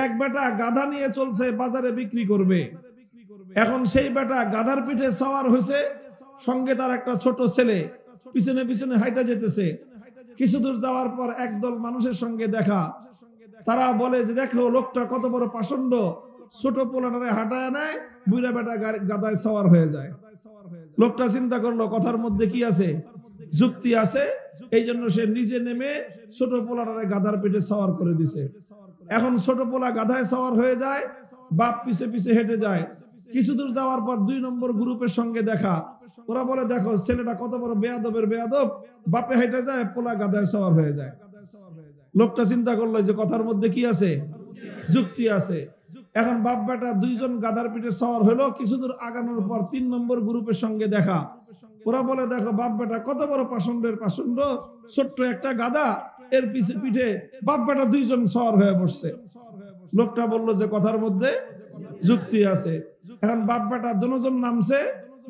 এক বেটা গাধা নিয়ে চলছে বাজারে বিক্রি করবে। এখন সেই বেটা গাধার পিঠে সওয়ার হয়েছে, সঙ্গে তার একটা ছোট ছেলে পিছনে পিছনে হাইটা যেতেছে। কিছু দূর যাওয়ার পর একদল মানুষের সঙ্গে দেখা। তারা বলে যে দেখো লোকটা কত বড় পাষণ্ড, ছোট পোলাটারে হাঁটায় নেয়, বুড়া বেটা গাধায় সওয়ার হয়ে যায়। লোকটা চিন্তা করলো কথার মধ্যে কি আছে, যুক্তি আছে, এই জন্য সে নিজে নেমে ছোট পোলাটারে গাধার পিঠে সওয়ার করে দিছে। এখন ছোট পোলা গাধায় সওয়ার হয়ে যায়, বাপ পিছে পিছে হেঁটে যায়। কিছু দূর যাওয়ার পর 2 নম্বর গ্রুপের সঙ্গে দেখা। ওরা বলে দেখো ছেলেটা কত বড় বেয়াদবের বেয়াদব, বাপে হেঁটে যায়, পোলা গাধায় সওয়ার হয়ে যায়। লোকটা চিন্তা করলো যে কথার মধ্যে কি আছে, যুক্তি আছে। এখন বাপ বেটা 2 জন গাধার পিঠে সওয়ার হলো। কিছু দূর আগানোর পর 3 নম্বর গ্রুপের সঙ্গে দেখা। ওরা বলে দেখো বাপ বেটা কত বড় পাষণ্ডের পাষণ্ড, ছোট্ট একটা গাধা, এর পিছে পিঠে বাপ বেটা 2 জন সওয়ার হয়ে বসছে। লোকটা বললো যে কথার মধ্যে যুক্তি আছে। এখন বাপ বেটা দুজন নামছে,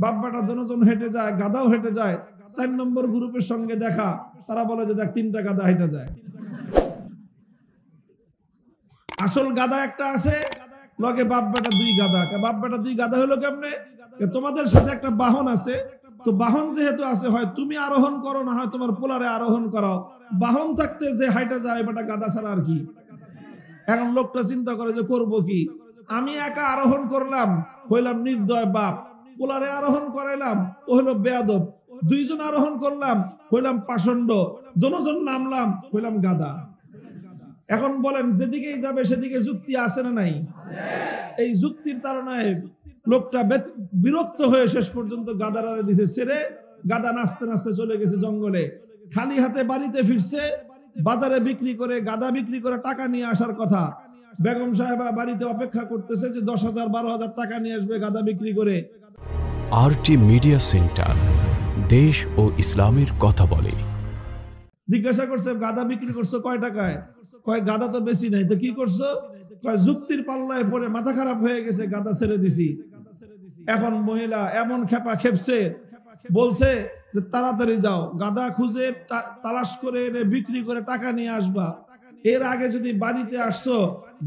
বাপ বেটা দুজন হেঁটে যায়, গাধাও হেঁটে যায়। 4 নম্বর গ্রুপের সঙ্গে দেখা। তারা বলে যে দেখ 3টা গাধা হেঁটে যায়। আসল গাধা একটা আছে, লগে বাপ বেটা 2 গাধা। বাপ বেটা 2 গাধা হলো কেমনে? তোমাদের সাথে একটা বাহন আছে, তো বাহন যেহেতু আছে, হয় তুমি আরোহণ করো, না হয় তোমার পোলারে আরোহণ করাও। বাহন থাকতে যে হাইটা যায় বেটা গাধা ছাড়া আর কি। এখন লোকটা চিন্তা করে যে করব কি, আমি একা আরোহণ করলাম, হইলাম নির্দয় বাপ, পোলারে আরোহণ করাইলাম, ও হলো বেয়াদব, 2 জন আরোহণ করলাম, হইলাম পাষণ্ড, দুজন নামলাম, হইলাম গাধা। এখন বলেন যেদিকেই যাবে সেদিকে যুক্তি আছে না নাই? এই যুক্তির তাড়নায় লোকটা বিরক্ত হয়ে শেষ পর্যন্ত গাধারে দিছে ছেড়ে, গাধা নাচতে নাচতে চলে গেছে জঙ্গলে। খালি হাতে বাড়িতে ফিরছে, বাজারে বিক্রি করে, গাধা বিক্রি করে টাকা নিয়ে আসার কথা। বেগম সাহেবা বাড়িতে অপেক্ষা করতেছে যে 10,000 12,000 টাকা নিয়ে আসবে গাধা বিক্রি করে। আরটি মিডিয়া সেন্টার, দেশ ও ইসলামের কথা বলে। জিজ্ঞাসা করছে গাধা বিক্রি করছো কয় টাকায়? কয় গাধা তো বেশি নাই। তো কি করছো? কয় যুক্তির পাল্লায় পড়ে মাথা খারাপ হয়ে গেছে, গাধা ছেড়ে দিছি। এখন মহিলা এমন খেপা খেপছে, বলছে যে তাড়াতাড়ি যাও, গাধা খুঁজে তালাশ করে এনে বিক্রি করে টাকা নিয়ে আসবা। এর আগে যদি বাড়িতে আসছো,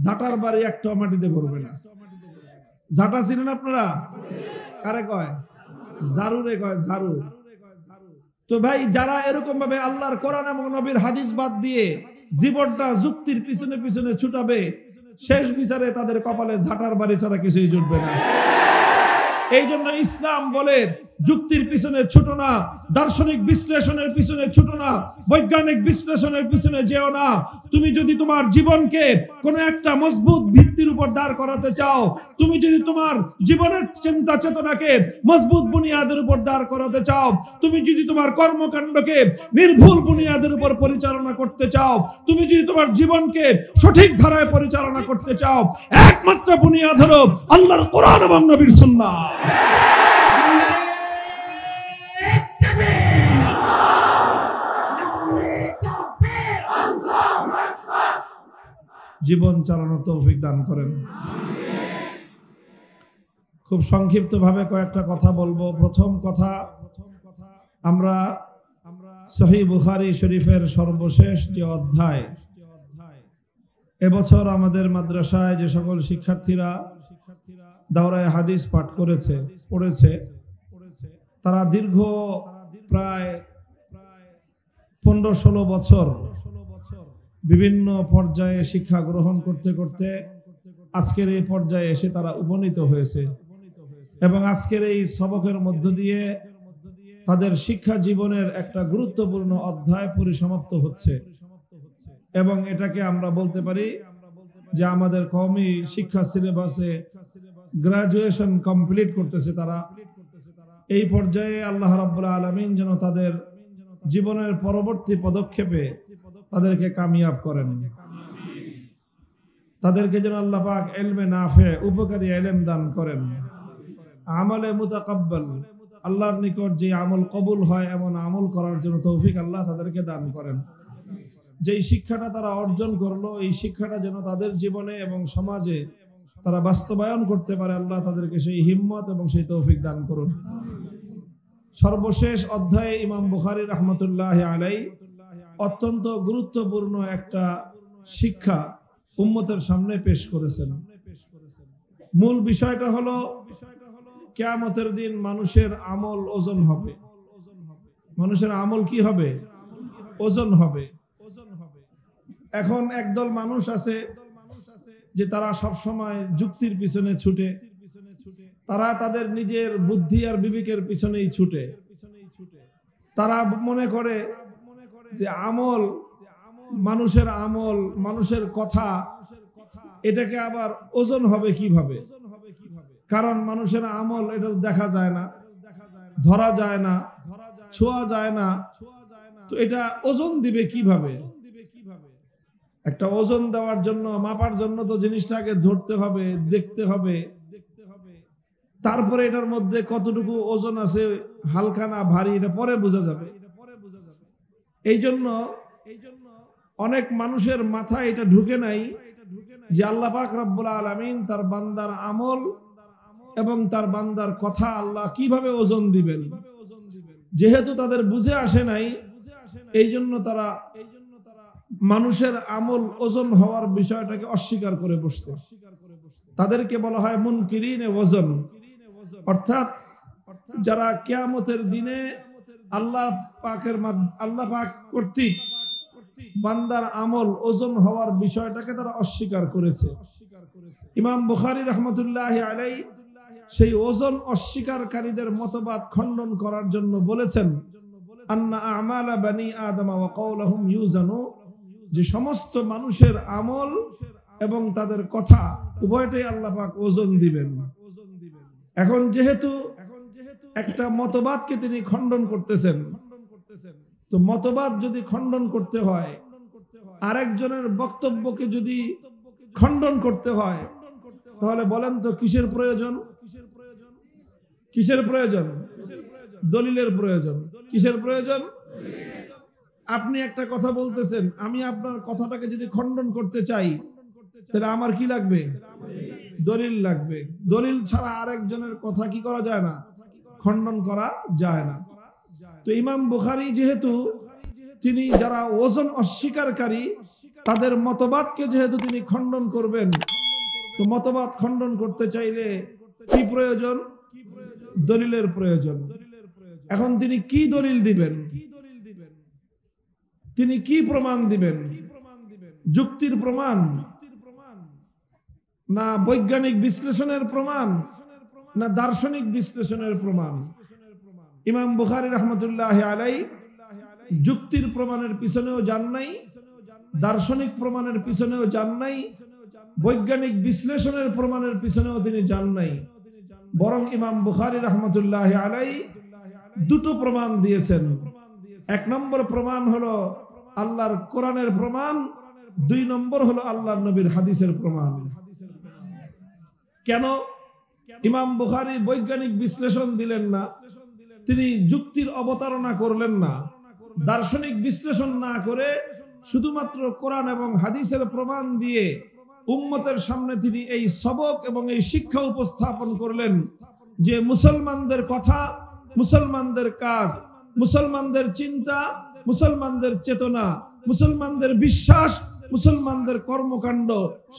ঝাঁটার বাড়ি একটা মাটিতে করবে না। ঝাঁটা চিনেন আপনারা? কারে কয়? ঝাড়ুরে কয়, ঝাড়ু। তো ভাই যারা এরকম ভাবে আল্লাহর কোরআন এবং নবীর হাদিস বাদ দিয়ে জীবনটা যুক্তির পিছনে পিছনে ছুটাবে, শেষ বিচারে তাদের কপালে ঝাঁটার বাড়ি ছাড়া কিছুই জুটবে না। এই জন্য ইসলাম বলে যুক্তির পিছনে ছুটো না, দার্শনিক বিশ্লেষণের পিছনে ছুটো না, বৈজ্ঞানিক বিশ্লেষণের পিছনে যেও না। তুমি যদি তোমার জীবনকে কোনো একটা মজবুত ভিত্তির উপর দাঁড় করাতে চাও, তুমি যদি তোমার জীবনের চিন্তা চেতনাকে মজবুত বুনিয়াদের উপর দাঁড় করাতে চাও, তুমি যদি তোমার কর্মকাণ্ডকে নির্ভুল বুনিয়াদের উপর পরিচালনা করতে চাও, তুমি যদি তোমার জীবনকে সঠিক ধারায় পরিচালনা করতে চাও, একমাত্র বুনিয়াদ হলো আল্লাহর কোরআন এবং নবীর সুন্নাহ। জীবন চালানোর তৌফিক দান করেন। খুব সংক্ষিপ্ত ভাবে কয়েকটা কথা বলবো। প্রথম কথা, আমরা সহিহ বুখারী শরীফের সর্বশেষ যে অধ্যায়, এবছর আমাদের মাদ্রাসায় যে সকল শিক্ষার্থীরা দাওরায়ে হাদিস পাঠ পড়েছে, তারা দীর্ঘ প্রায় 15-16 বছর বিভিন্ন পর্যায়ে শিক্ষা গ্রহণ করতে করতে আজকের এই পর্যায়ে এসে তারা উপনীত হয়েছে, এবং আজকের এই সবকের মধ্য দিয়ে তাদের শিক্ষা জীবনের একটা গুরুত্বপূর্ণ অধ্যায় পরিসমাপ্ত হচ্ছে। এবং এটাকে আমরা বলতে পারি যে আমাদের কওমি শিক্ষা সিলেবাসে গ্রাজুয়েশন কমপ্লিট করতেছে তারা। এই পর্যায়ে আল্লাহ রাব্বুল আলামিন যেন তাদের জীবনের পরবর্তী পদক্ষেপে তাদেরকে কামিয়াব করেন, তাদেরকে যেন আল্লাহ পাক ইলমে নাফে, উপকারী ইলম দান করেন, আমলে মুতাকাব্বাল, আল্লাহর নিকট যে আমল কবুল হয় এমন আমল করার জন্য তৌফিক আল্লাহ তাদেরকে দান করেন। যেই শিক্ষাটা তারা অর্জন করলো, এই শিক্ষাটা যেন তাদের জীবনে এবং সমাজে তারা বাস্তবায়ন করতে পারে, আল্লাহ তাদেরকে সেই হিম্মত এবং সেই তৌফিক দান করুন। সর্বশেষ অধ্যায়ে ইমাম বুখারী রাহমাতুল্লাহি আলাইহি অত্যন্ত গুরুত্বপূর্ণ একটা শিক্ষা উম্মতের সামনে পেশ করেছেন। মূল বিষয়টা হলো কিয়ামতের দিন মানুষের আমল ওজন হবে। মানুষের আমল কি হবে? ওজন হবে। এখন একদল মানুষ আছে যে তারা সব সময় যুক্তির পিছনে ছুটে, তারা তাদের নিজের বুদ্ধি আর বিবেকের পিছনেই ছুটে। তারা মনে করে যে আমল, মানুষের আমল, মানুষের কথা, এটাকে আবার ওজন হবে কিভাবে? কারণ মানুষের আমল এটা দেখা যায় না, ধরা যায় না, ছোঁয়া যায় না, তো এটা ওজন দিবে কিভাবে? একটা ওজন দেওয়ার জন্য, মাপার জন্য তো জিনিসটাকে ধরতে হবে, দেখতে হবে, তারপরে এটার মধ্যে কতটুকু ওজন আছে, হালকা না ভারী, এটা পরে বোঝা যাবে। এই জন্য অনেক মানুষের মাথায় এটা ঢুকে নাই যে আল্লাহ পাক রব্বুল আলামিন তার বান্দার আমল এবং তার বান্দার কথা আল্লাহ কিভাবে ওজন দিবেন। যেহেতু তাদের বুঝে আসে নাই, এই জন্য তারা মানুষের আমল ওজন হওয়ার বিষয়টাকে অস্বীকার করে বসছে। তাদেরকে বলা হয় মুনকিরিনে ওজন, অর্থাৎ যারা কিয়ামতের দিনে আল্লাহ পাক কর্তৃক বান্দার আমল ওজন হওয়ার বিষয়টাকে তারা অস্বীকার করেছে। ইমাম বুখারী রাহমাতুল্লাহি আলাইহি সেই ওজন অস্বীকারীদের মতবাদ খণ্ডন করার জন্য বলেছেন, আন্না আমালা বানি আদম ওয়া কাওলুহুম ইউজানু, যে সমস্ত মানুষের আমল এবং তাদের কথা উভয়টাই আল্লাহ পাক ওজন দিবেন। এখন যেহেতু একটা মতবাদকে তিনি খণ্ডন করতেছেন, তো মতবাদ যদি খণ্ডন করতে হয়, আরেকজনের বক্তব্যকে যদি খণ্ডন করতে হয়, তাহলে বলেন তো কিসের প্রয়োজন? কিসের প্রয়োজন? দলিলের প্রয়োজন। কিসের প্রয়োজন? আপনি একটা কথা বলতেছেন, আমি আপনার কথাটাকে যদি খণ্ডন করতে চাই, তাহলে আমার কি লাগবে? দলিল লাগবে। দলিল ছাড়া আরেকজনের কথা কি করা যায় না? খণ্ডন করা যায় না। তো ইমাম বুখারী যেহেতু তিনি যারা ওজন অস্বীকারী, তাদের মতবাদকে যেহেতু তিনি খণ্ডন করবেন, তো মতবাদ খণ্ডন করতে চাইলে কি প্রয়োজন? দলিলের প্রয়োজন। এখন তিনি কি দলিল দিবেন? তিনি কি প্রমাণ দিবেন? যুক্তির প্রমাণ না বৈজ্ঞানিক বিশ্লেষণের প্রমাণ না দার্শনিক বিশ্লেষণের প্রমাণ? ইমাম বুখারী রাহমাতুল্লাহি আলাইহি যুক্তির প্রমাণের পিছনেও যান নাই, দার্শনিক প্রমাণের পিছনেও যান নাই, বৈজ্ঞানিক বিশ্লেষণের প্রমাণের পিছনেও তিনি যান নাই। বরং ইমাম বুখারী রাহমাতুল্লাহি আলাইহি দুটো প্রমাণ দিয়েছেন। এক নম্বর প্রমাণ হলো আল্লাহর কোরআনের প্রমাণ, দুই নম্বর হলো আল্লাহর নবীর হাদিসের প্রমাণ। কেন ইমাম বুখারী বৈজ্ঞানিক বিশ্লেষণ দিলেন না? তিনি যুক্তির অবতারণা করলেন না, দার্শনিক বিশ্লেষণ না করে শুধুমাত্র কোরআন এবং হাদিসের প্রমাণ দিয়ে উম্মতের সামনে তিনি এই সবক এবং এই শিক্ষা উপস্থাপন করলেন যে মুসলমানদের কথা, মুসলমানদের কাজ, মুসলমানদের চিন্তা, মুসলমানদের চেতনা, মুসলমানদের বিশ্বাস, মুসলমানদের কর্মকাণ্ড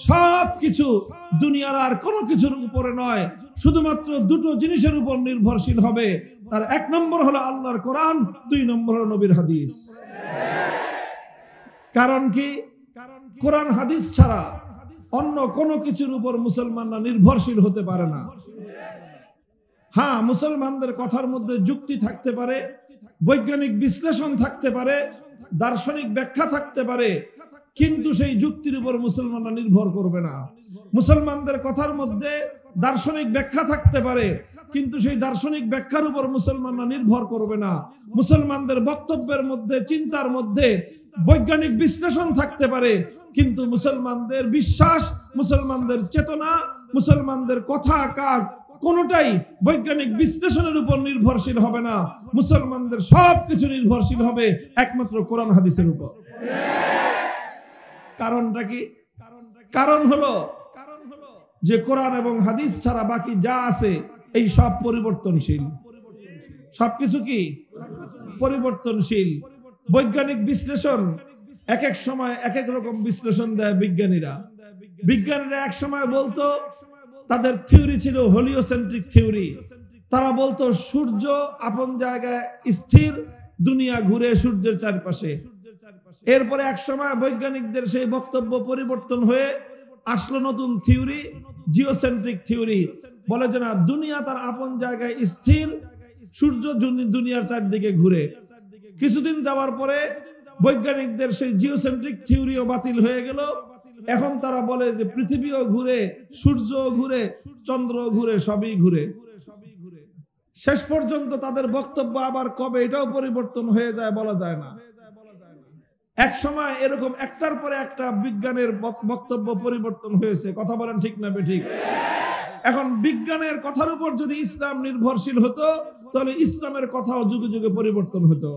সবকিছু দুনিয়ার আর কোনো কিছুর উপরে নয়, শুধুমাত্র দুটো জিনিসের উপর নির্ভরশীল হবে। তার এক নম্বর হলো আল্লাহর কোরআন, দুই নম্বর হলো নবীর হাদিস। কারণ কি? কোরআন হাদিস ছাড়া অন্য কোনো কিছুর উপর মুসলমানরা নির্ভরশীল হতে পারে না। হ্যাঁ, মুসলমানদের কথার মধ্যে যুক্তি থাকতে পারে, বৈজ্ঞানিক বিশ্লেষণ থাকতে পারে, দার্শনিক ব্যাখ্যা থাকতে পারে, কিন্তু সেই যুক্তির উপর মুসলমানরা নির্ভর করবে না। মুসলমানদের কথার মধ্যে দার্শনিক ব্যাখ্যা থাকতে পারে, কিন্তু সেই দার্শনিক ব্যাখ্যার উপর মুসলমানরা নির্ভর করবে না। মুসলমানদের বক্তব্যের মধ্যে, চিন্তার মধ্যে বৈজ্ঞানিক বিশ্লেষণ থাকতে পারে, কিন্তু মুসলমানদের বিশ্বাস, মুসলমানদের চেতনা, মুসলমানদের কথা, কাজ কোনোটাই বৈজ্ঞানিক বিশ্লেষণের উপর নির্ভরশীল হবে না। মুসলমানদের সবকিছু নির্ভরশীল হবে একমাত্র কোরআন হাদিসের উপর। কারণটা কি? কারণ হলো যে কোরআন এবং হাদিস ছাড়া বাকি যা আছে এই সব পরিবর্তনশীল। সবকিছু কি পরিবর্তনশীল। বৈজ্ঞানিক বিশ্লেষণ এক এক সময় এক এক রকম বিশ্লেষণ দেয় বিজ্ঞানীরা, বিজ্ঞানীরা এক সময় বলতো তাদের থিওরি ছিল হেলিওসেন্ট্রিক থিওরি। তারা বলতো সূর্য আপন জায়গায় স্থির, দুনিয়া ঘুরে সূর্যের চারপাশে। এরপরে এক সময় বৈজ্ঞানিকদের সেই বক্তব্য পরিবর্তন হয়ে আসলো নতুন থিওরি, জিওসেন্ট্রিক থিওরি। বলে যে না, দুনিয়া তার আপন জায়গায় স্থির, সূর্য দুনিয়ার চারদিকে ঘুরে। কিছুদিন যাওয়ার পরে বৈজ্ঞানিকদের সেই জিওসেন্ট্রিক থিওরিও বাতিল হয়ে গেল। এখন তারা বলে যে পৃথিবীও ঘুরে, সূর্য ঘুরে, চন্দ্র ঘুরে, সবই ঘুরে। শেষ পর্যন্ত তাদের বক্তব্য আবার কবে এটাও পরিবর্তন হয়ে যায় বলা যায় না। এক সময় এরকম একটার পরে একটা বিজ্ঞানের বক্তব্য পরিবর্তন হয়েছে। কথা বলেন ঠিক না বেঠিক? এখন বিজ্ঞানের কথার উপর যদি ইসলাম নির্ভরশীল হতো তাহলে ইসলামের কথাও যুগে যুগে পরিবর্তন হতো।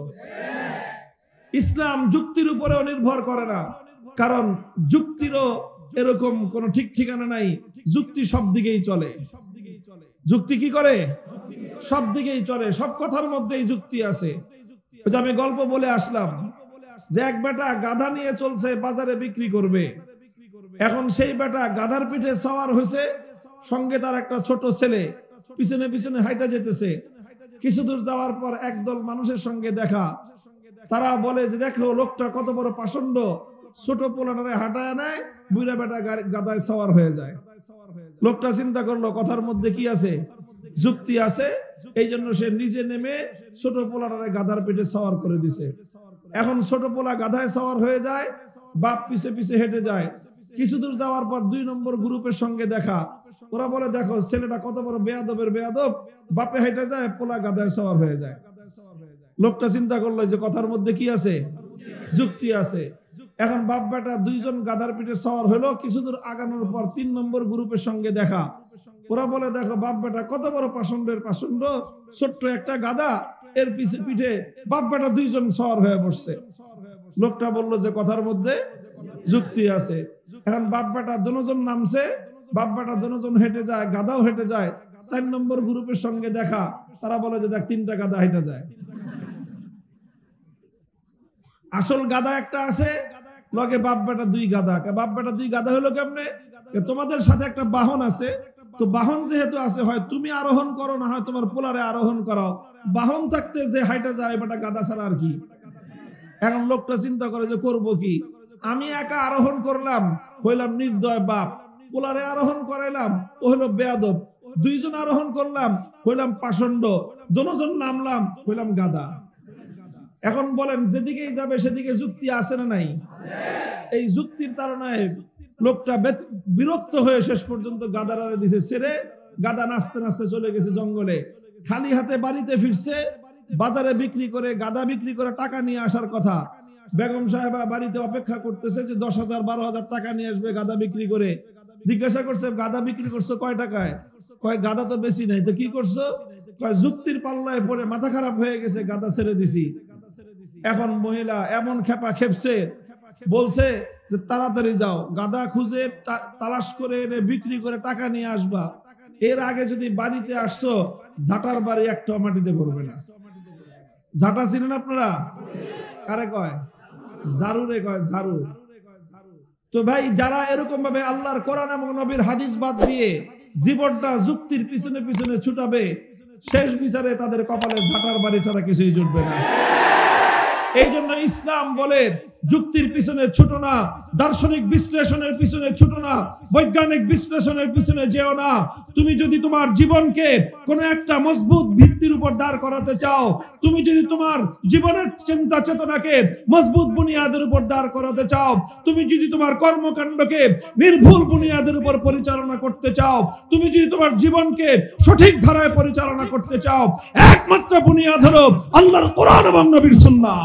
ইসলাম যুক্তির উপরেও নির্ভর করে না, কারণ যুক্তিরও এরকম কোন ঠিক ঠিকানা নাই। যুক্তি সব দিকেই চলে। যুক্তি কি করে? সব দিকেই চলে। সব কথার মধ্যেই যুক্তি আছে। আমি গল্প বলে আসলাম যে এক বেটা গাধা নিয়ে চলছে, বাজারে বিক্রি করবে। এখন সেই বেটা গাধার পিঠে সওয়ার হয়েছে, সঙ্গে তার একটা ছোট ছেলে পিছনে পিছনে হাইটা যেতেছে। কিছু দূর যাওয়ার পর একদল মানুষের সঙ্গে দেখা। তারা বলে যে দেখো লোকটা কত বড় পাষণ্ড, ছোট পোলাটারে হাঁটায় নেয়, বুড়া বেটা গাধায় সওয়ার হয়ে যায়। লোকটা চিন্তা করলো কথার মধ্যে কি আছে? যুক্তি আছে। এই জন্য সে নিজে নেমে ছোট পোলাটারে গাধার পিঠে সওয়ার করে দিছে। এখন ছোট পোলা গাধায় সওয়ার হয়ে যায়, বাপ পিছে পিছে হেঁটে যায়। কিছু দূর যাওয়ার পর 2 নম্বর গ্রুপের সঙ্গে দেখা। ওরা বলে দেখো ছেলেটা কত বড় বেয়াদবের বেয়াদব, বাপে হেঁটে যায়, পোলা গাধায় সওয়ার হয়ে যায়। লোকটা চিন্তা করলো যে কথার মধ্যে কি আছে? যুক্তি আছে। এখন বাপ বেটা 2 জন গাধার পিঠে সওয়ার হলো। কিছু দূর আগানোর পর 3 নম্বর গ্রুপের সঙ্গে দেখা। ওরা বলে দেখো বাপ বেটা কত বড় পাষণ্ডের পাষণ্ড, ছোট্ট একটা গাধা, এর পিঠে বাপ বেটা 2 জন সওয়ার হয়ে বসছে। লোকটা বলল যে কথার মধ্যে যুক্তি আছে। এখন বাপ বেটা দুজন নামছে, বাপ বেটা দুজন হেঁটে যায়, গাধাও হেঁটে যায়। 4 নম্বর গ্রুপের সঙ্গে দেখা। তারা বলে যে দেখ 3টা গাধা হেঁটে যায়। আসল গাধা একটা আছে, লগে বাপ বেটা 2 গাধা। বাপ বেটা 2 গাধা হলো কেমনে? তোমাদের সাথে একটা বাহন আছে, তো বাহন যেহেতু আছে, হয় তুমি আরোহণ করো, না হয় তোমার পোলারে আরোহণ করাও। বাহন থাকতে যে হাইটা যায় বেটা গাধা ছাড়া আর কি। এখন লোকটা চিন্তা করে যে করবো কি, আমি একা আরোহণ করলাম, হইলাম নির্দয় বাপ। পোলারে আরোহণ করাইলাম, ও হলো বেয়াদব। 2 জন আরোহণ করলাম, হইলাম পাষণ্ড। দুজন নামলাম, হইলাম গাধা। এখন বলেন যেদিকেই যাবে সেদিকে যুক্তি আছে না নাই? এই যুক্তির তাড়নায় লোকটা বিরক্ত হয়ে শেষ পর্যন্ত গাধারে দিছে ছেড়ে, গাধা নাচতে নাচতে চলে গেছে জঙ্গলে। খালি হাতে বাড়িতে ফিরছে। বাজারে বিক্রি করে, গাধা বিক্রি করে টাকা নিয়ে আসার কথা। বেগম সাহেবা বাড়িতে অপেক্ষা করতেছে যে 10,000 12,000 টাকা নিয়ে আসবে গাধা বিক্রি করে। জিজ্ঞাসা করছে গাধা বিক্রি করছো কয় টাকায়? কয় গাধা তো বেশি নাই। তো কি করছো? কয় যুক্তির পাল্লায় পড়ে মাথা খারাপ হয়ে গেছে, গাধা ছেড়ে দিছি। এখন মহিলা এমন খেপা খেপছে, বলছে যে তাড়াতাড়ি যাও, গাধা খুঁজে তালাশ করে এনে বিক্রি করে টাকা নিয়ে আসবা। এর আগে যদি বাড়িতে আসছো, ঝাঁটার বাড়ি একটা মাটিতে করবে না। ঝাঁটা চিনেন আপনারা? কারে কয়? ঝাড়ুরে কয়, ঝাড়ু। তো ভাই, যারা এরকম ভাবে আল্লাহর কোরআন এবং নবীর হাদিস বাদ দিয়ে জীবনটা যুক্তির পিছনে পিছনে ছুটাবে, শেষ বিচারে তাদের কপালে ঝাঁটার বাড়ি ছাড়া কিছুই জুটবে না। এই জন্য ইসলাম বলে যুক্তির পিছনে ছুটো না, দার্শনিক বিশ্লেষণের পিছনে ছুটো না, বৈজ্ঞানিক বিশ্লেষণের পিছনে যেও না। তুমি যদি তোমার জীবনকে কোনো একটা মজবুত ভিত্তির উপর দাঁড় করাতে চাও, তুমি যদি তোমার জীবনের চিন্তা চেতনাকে মজবুত বুনিয়াদের উপর দাঁড় করাতে চাও, তুমি যদি তোমার কর্মকাণ্ডকে নির্ভুল বুনিয়াদের উপর পরিচালনা করতে চাও, তুমি যদি তোমার জীবনকে সঠিক ধারায় পরিচালনা করতে চাও, একমাত্র বুনিয়াদ হলো আল্লাহর কোরআন এবং নবীর সুন্নাহ।